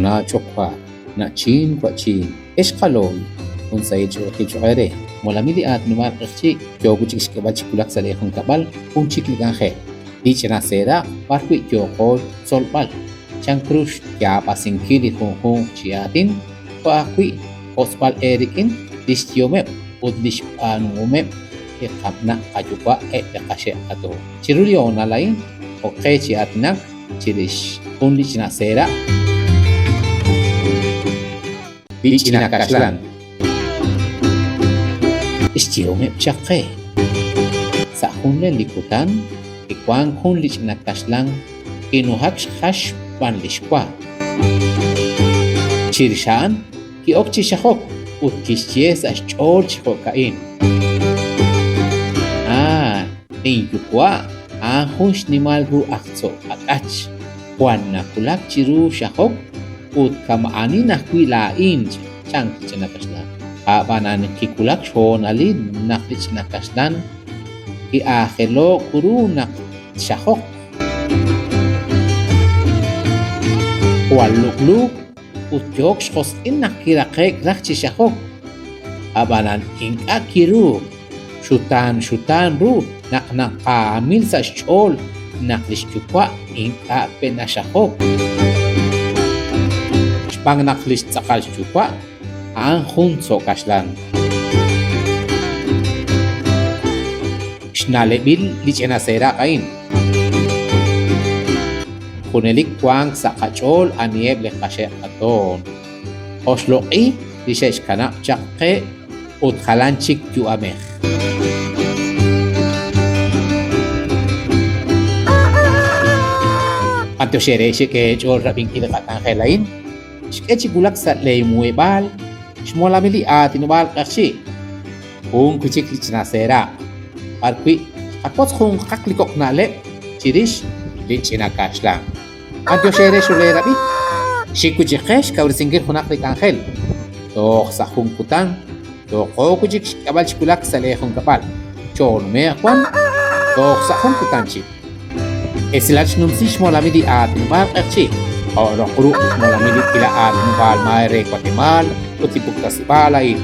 Chona chokwa na chin kwa chin eskalol kung sa ito kichokere molamili at numal kachi kyogo chikskabal chikulak sa lehong kabal kung chikligange di chinasera parkwi kyoko solpal chang krus kya pasingkili hong chiatin paakwi hospal erikin distiomep udlish panumep kapna kajupa kashe ato chirulyo na lain okay chiatinak chirish kung di chinasera di chinakaslan istiomep chake sa hunle likutan ikwang hunli chinakaslang kinuhak hash panlishkwa chirishan kiok chishakok ut kischies as chol chikokain yukwa ahus ni malgu akso akach kwan na kulak chiru shakok ut kamaani na kwilain chang chinakaslan abanan kikulak shon alid nakli chinakaslan ki ahelo kuru nak shakok walukluk ut jok shkos in nakirakek rakchi shakok abanan inka kiru syutan ru nak kamil sa chol naklis chukwa inka penashakok pang naklis sakal chukwa ang hunso kaslan shnalebil lichenasera kain kunelik kwang sa kachol anieb lekashe aton osloki lishesh kana chakke ut khalanchik juameh Anto shere ke chol rabing kilakatan lain shke gulak sa lay muebal shmola mili atinubal kashi kung kuchik lichinasera parkwi apot kung kaklikok na le chirish lichinakashlang anto shere shule rabi shikuchikesh kawrisingir hunaklik angel tok sa hungkutan toko kuchik kabal chikulak sa lehong kapal chol meakwan tok sa hungkutan chik Esilach numsish molamidi at numal kachi Oro kuru molamidi kila at numal maere kwa timal Utipuk tasipalay